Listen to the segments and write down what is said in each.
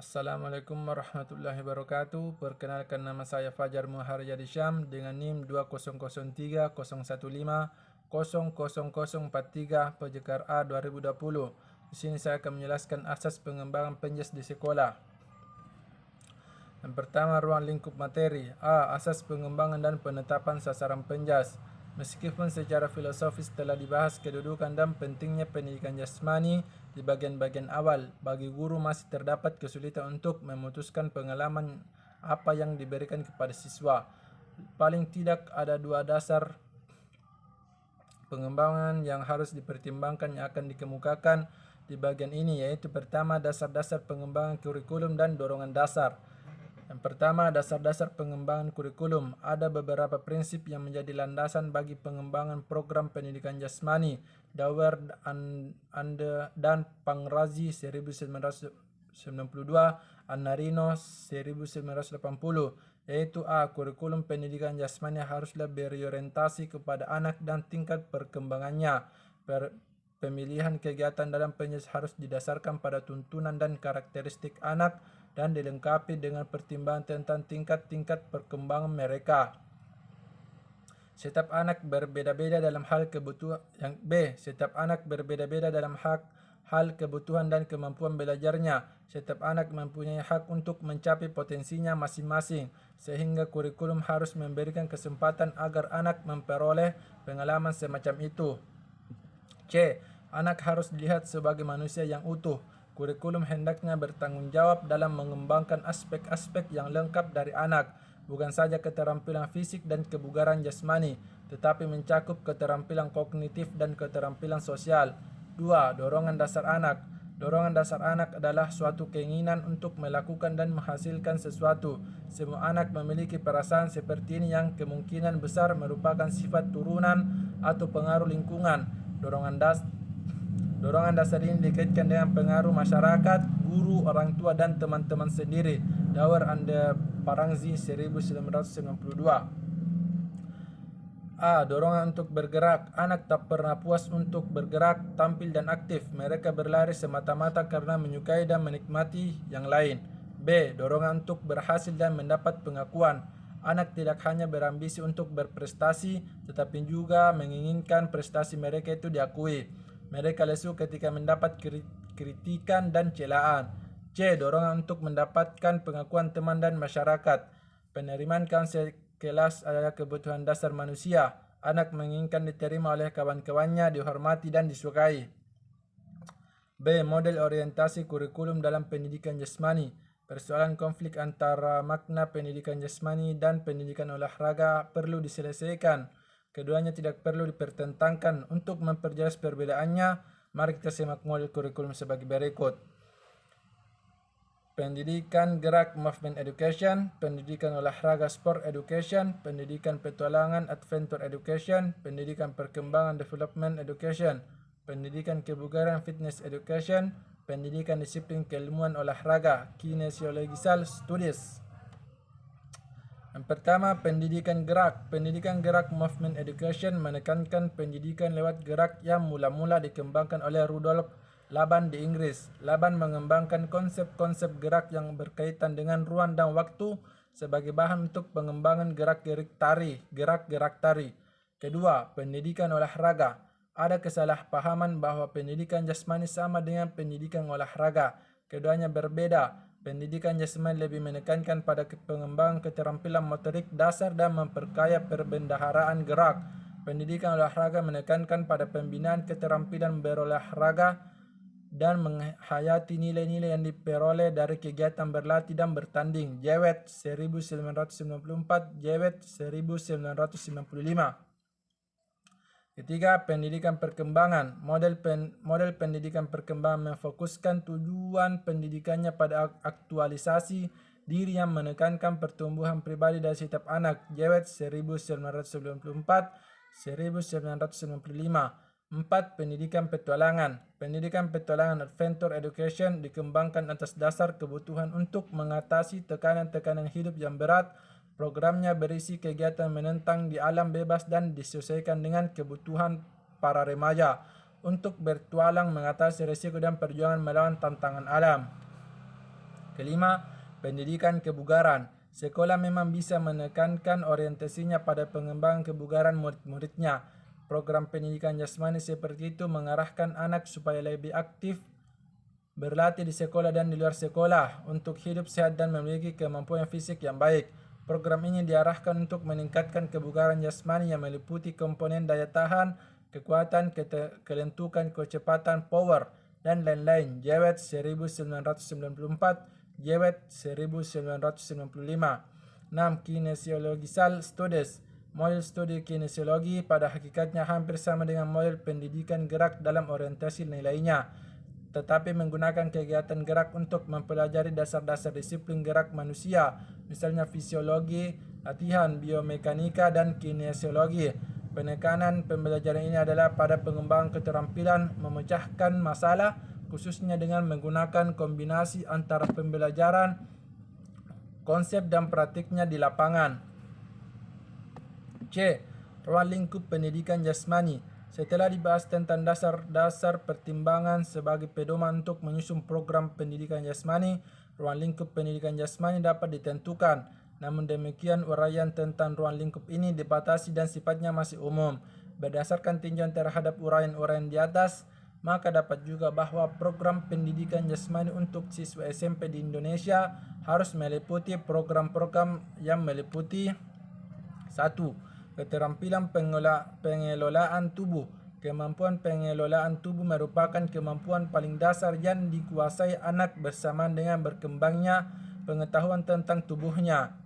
Assalamualaikum warahmatullahi wabarakatuh. Perkenalkan, nama saya Fajar Muharyadi Syam dengan NIM 200301500043 Pejekar A 2020. Di sini saya akan menjelaskan asas pengembangan penjas di sekolah. Yang pertama, ruang lingkup materi. A. Asas pengembangan dan penetapan sasaran penjas. Meskipun secara filosofis telah dibahas kedudukan dan pentingnya pendidikan jasmani di bagian-bagian awal, bagi guru masih terdapat kesulitan untuk memutuskan pengalaman apa yang diberikan kepada siswa. Paling tidak ada dua dasar pengembangan yang harus dipertimbangkan yang akan dikemukakan di bagian ini, yaitu pertama, dasar-dasar pengembangan kurikulum dan dorongan dasar. Yang pertama, dasar-dasar pengembangan kurikulum. Ada beberapa prinsip yang menjadi landasan bagi pengembangan program pendidikan jasmani. Dawer dan Pangrazi 1992, Annarino 1980, yaitu A. Kurikulum pendidikan jasmani haruslah berorientasi kepada anak dan tingkat perkembangannya. Pemilihan kegiatan dalam penjas harus didasarkan pada tuntunan dan karakteristik anak dan dilengkapi dengan pertimbangan tentang tingkat-tingkat perkembangan mereka. Setiap anak berbeda-beda dalam hal kebutuhan. Yang B. Setiap anak berbeda-beda dalam hal kebutuhan dan kemampuan belajarnya. Setiap anak mempunyai hak untuk mencapai potensinya masing-masing, sehingga kurikulum harus memberikan kesempatan agar anak memperoleh pengalaman semacam itu. C. Anak harus dilihat sebagai manusia yang utuh. Kurikulum hendaknya bertanggung jawab dalam mengembangkan aspek-aspek yang lengkap dari anak, bukan saja keterampilan fisik dan kebugaran jasmani, tetapi mencakup keterampilan kognitif dan keterampilan sosial. 2. Dorongan dasar anak. Dorongan dasar anak adalah suatu keinginan untuk melakukan dan menghasilkan sesuatu. Semua anak memiliki perasaan seperti ini yang kemungkinan besar merupakan sifat turunan atau pengaruh lingkungan. Dorongan dasar ini dikaitkan dengan pengaruh masyarakat, guru, orang tua, dan teman-teman sendiri. Dawer Anda Parangzi 1992. A. Dorongan untuk bergerak. Anak tak pernah puas untuk bergerak, tampil, dan aktif. Mereka berlari semata-mata karena menyukai dan menikmati yang lain. B. Dorongan untuk berhasil dan mendapat pengakuan. Anak tidak hanya berambisi untuk berprestasi, tetapi juga menginginkan prestasi mereka itu diakui. Mereka lesu ketika mendapat kritikan dan celaan. C. Dorongan untuk mendapatkan pengakuan teman dan masyarakat. Penerimaan kansel kelas adalah kebutuhan dasar manusia. Anak menginginkan diterima oleh kawan-kawannya, dihormati, dan disukai. B. Model orientasi kurikulum dalam pendidikan jasmani. Persoalan konflik antara makna pendidikan jasmani dan pendidikan olahraga perlu diselesaikan. Keduanya tidak perlu dipertentangkan. Untuk memperjelas perbedaannya, mari kita simak model kurikulum sebagai berikut. Pendidikan gerak movement education, pendidikan olahraga sport education, pendidikan petualangan adventure education, pendidikan perkembangan development education, pendidikan kebugaran fitness education, pendidikan disiplin keilmuan olahraga kinesiological studies. Yang pertama, pendidikan gerak. Pendidikan gerak movement education menekankan pendidikan lewat gerak yang mula-mula dikembangkan oleh Rudolf Laban di Inggris. Laban mengembangkan konsep-konsep gerak yang berkaitan dengan ruang dan waktu sebagai bahan untuk pengembangan gerak-gerak tari. Kedua, pendidikan olahraga. Ada kesalahpahaman bahwa pendidikan jasmani sama dengan pendidikan olahraga. Keduanya berbeda. Pendidikan jasmani lebih menekankan pada pengembangan keterampilan motorik dasar dan memperkaya perbendaharaan gerak. Pendidikan olahraga menekankan pada pembinaan keterampilan berolahraga dan menghayati nilai-nilai yang diperoleh dari kegiatan berlatih dan bertanding. Jewett 1994, Jewett 1995. Ketiga, pendidikan perkembangan. Model pendidikan perkembangan memfokuskan tujuan pendidikannya pada aktualisasi diri yang menekankan pertumbuhan pribadi dari setiap anak. Jewett 1994, 1995. 4. Pendidikan petualangan. Pendidikan petualangan adventure education dikembangkan atas dasar kebutuhan untuk mengatasi tekanan-tekanan hidup yang berat. Programnya berisi kegiatan menentang di alam bebas dan disesuaikan dengan kebutuhan para remaja untuk bertualang mengatasi risiko dan perjuangan melawan tantangan alam. Kelima, pendidikan kebugaran. Sekolah memang bisa menekankan orientasinya pada pengembangan kebugaran murid-muridnya. Program pendidikan jasmani seperti itu mengarahkan anak supaya lebih aktif berlatih di sekolah dan di luar sekolah untuk hidup sehat dan memiliki kemampuan fisik yang baik. Program ini diarahkan untuk meningkatkan kebugaran jasmani yang meliputi komponen daya tahan, kekuatan, kelentukan, kecepatan, power, dan lain-lain. Jewett 1994, Jewett 1995. 6. Kinesiological Studies. Model studi kinesiologi pada hakikatnya hampir sama dengan model pendidikan gerak dalam orientasi nilainya, tetapi menggunakan kegiatan gerak untuk mempelajari dasar-dasar disiplin gerak manusia, misalnya fisiologi, latihan, biomekanika, dan kinesiologi. Penekanan pembelajaran ini adalah pada pengembangan keterampilan memecahkan masalah, khususnya dengan menggunakan kombinasi antara pembelajaran, konsep, dan praktiknya di lapangan. C. Ruang lingkup pendidikan jasmani. Setelah dibahas tentang dasar-dasar pertimbangan sebagai pedoman untuk menyusun program pendidikan jasmani, ruang lingkup pendidikan jasmani dapat ditentukan. Namun demikian, uraian tentang ruang lingkup ini dibatasi dan sifatnya masih umum. Berdasarkan tinjauan terhadap uraian-uraian di atas, maka dapat juga bahwa program pendidikan jasmani untuk siswa SMP di Indonesia harus meliputi program-program yang meliputi 1. Keterampilan pengelolaan tubuh. Kemampuan pengelolaan tubuh merupakan kemampuan paling dasar yang dikuasai anak bersamaan dengan berkembangnya pengetahuan tentang tubuhnya.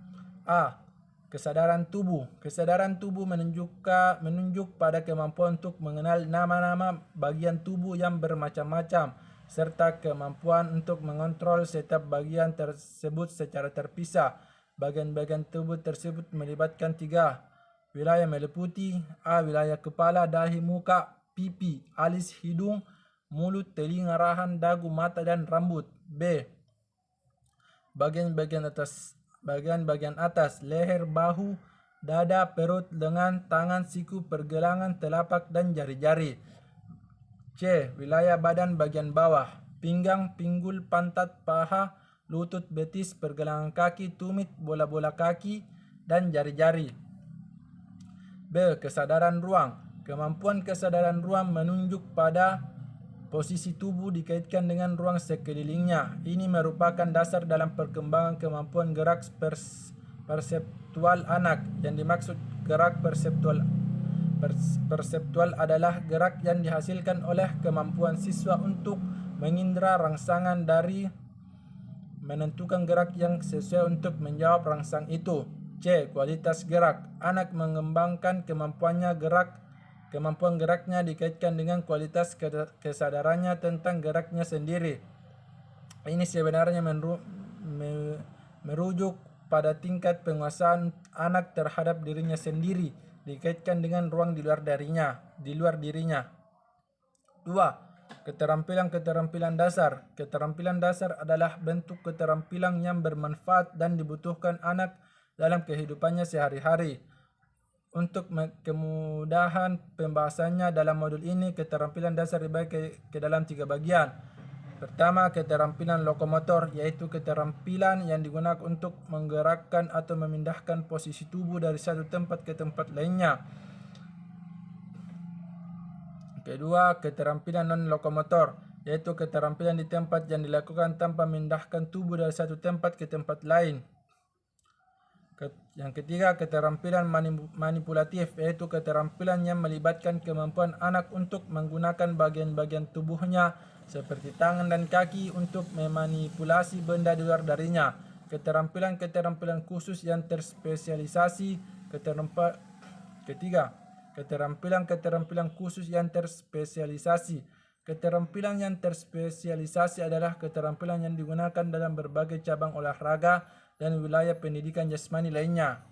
A. Kesadaran tubuh. Kesadaran tubuh menunjuk pada kemampuan untuk mengenal nama-nama bagian tubuh yang bermacam-macam, serta kemampuan untuk mengontrol setiap bagian tersebut secara terpisah. Bagian-bagian tubuh tersebut melibatkan 3 wilayah meliputi: A. Wilayah kepala, dahi, muka, pipi, alis, hidung, mulut, telinga, rahang, dagu, mata, dan rambut. B. Bagian-bagian atas, leher, bahu, dada, perut, lengan, tangan, siku, pergelangan, telapak, dan jari-jari. C. Wilayah badan bagian bawah, pinggang, pinggul, pantat, paha, lutut, betis, pergelangan kaki, tumit, bola-bola kaki, dan jari-jari. B. Kesadaran ruang. Kemampuan kesadaran ruang menunjuk pada posisi tubuh dikaitkan dengan ruang sekelilingnya. Ini merupakan dasar dalam perkembangan kemampuan gerak perseptual anak. Yang dimaksud gerak perseptual adalah gerak yang dihasilkan oleh kemampuan siswa untuk mengindra rangsangan dari menentukan gerak yang sesuai untuk menjawab rangsang itu. C. Kualitas gerak. Anak mengembangkan kemampuan geraknya dikaitkan dengan kualitas kesadarannya tentang geraknya sendiri. Ini sebenarnya merujuk pada tingkat penguasaan anak terhadap dirinya sendiri dikaitkan dengan ruang di luar dirinya. 2. Keterampilan dasar. Keterampilan dasar adalah bentuk keterampilan yang bermanfaat dan dibutuhkan anak dalam kehidupannya sehari-hari. Untuk kemudahan pembahasannya dalam modul ini, keterampilan dasar dibagi ke dalam 3 bagian. Pertama, keterampilan lokomotor, yaitu keterampilan yang digunakan untuk menggerakkan atau memindahkan posisi tubuh dari satu tempat ke tempat lainnya. Kedua, keterampilan non-lokomotor, yaitu keterampilan di tempat yang dilakukan tanpa memindahkan tubuh dari satu tempat ke tempat lain. Yang ketiga, keterampilan manipulatif, yaitu keterampilan yang melibatkan kemampuan anak untuk menggunakan bagian-bagian tubuhnya seperti tangan dan kaki untuk memanipulasi benda di luar darinya. Keterampilan khusus yang terspesialisasi. Ketiga, keterampilan khusus yang terspesialisasi. Keterampilan yang terspesialisasi adalah keterampilan yang digunakan dalam berbagai cabang olahraga dan wilayah pendidikan jasmani lainnya.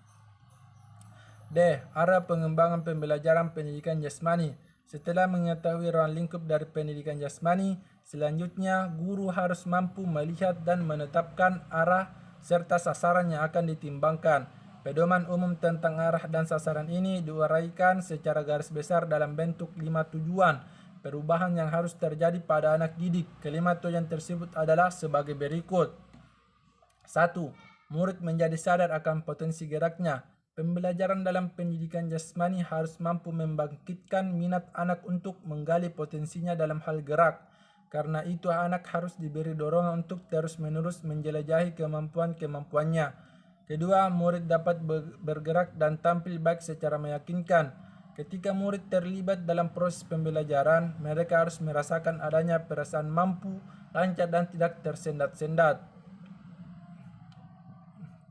D. Arah pengembangan pembelajaran pendidikan jasmani. Setelah mengetahui ruang lingkup dari pendidikan jasmani, selanjutnya guru harus mampu melihat dan menetapkan arah serta sasaran yang akan ditimbangkan. Pedoman umum tentang arah dan sasaran ini diuraikan secara garis besar dalam bentuk 5 tujuan perubahan yang harus terjadi pada anak didik. Kelima tujuan tersebut adalah sebagai berikut. 1. Murid menjadi sadar akan potensi geraknya. Pembelajaran dalam pendidikan jasmani harus mampu membangkitkan minat anak untuk menggali potensinya dalam hal gerak. Karena itu anak harus diberi dorongan untuk terus-menerus menjelajahi kemampuan-kemampuannya. Kedua, murid dapat bergerak dan tampil baik secara meyakinkan. Ketika murid terlibat dalam proses pembelajaran, mereka harus merasakan adanya perasaan mampu, lancar dan tidak tersendat-sendat.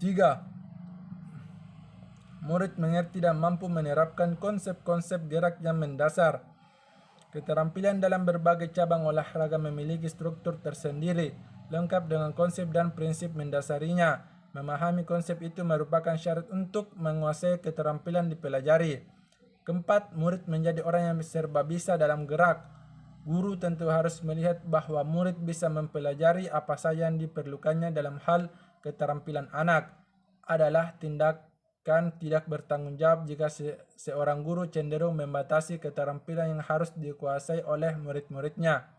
3. Murid mengerti dan mampu menerapkan konsep-konsep gerak yang mendasar. Keterampilan dalam berbagai cabang olahraga memiliki struktur tersendiri, lengkap dengan konsep dan prinsip mendasarinya. Memahami konsep itu merupakan syarat untuk menguasai keterampilan dipelajari. Keempat, murid menjadi orang yang serba bisa dalam gerak. Guru tentu harus melihat bahwa murid bisa mempelajari apa saja yang diperlukannya dalam hal keterampilan anak. Adalah tindakan tidak bertanggung jawab jika seorang guru cenderung membatasi keterampilan yang harus dikuasai oleh murid-muridnya.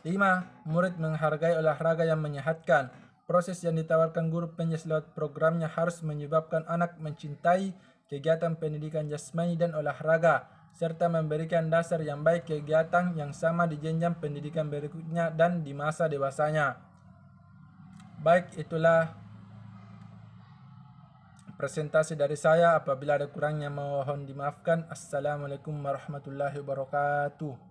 5. Murid menghargai olahraga yang menyehatkan. Proses yang ditawarkan guru penjas lewat programnya harus menyebabkan anak mencintai kegiatan pendidikan jasmani dan olahraga, serta memberikan dasar yang baik kegiatan yang sama di jenjang pendidikan berikutnya dan di masa dewasanya. Baik, itulah presentasi dari saya. Apabila ada kurangnya mohon dimaafkan. Assalamualaikum warahmatullahi wabarakatuh.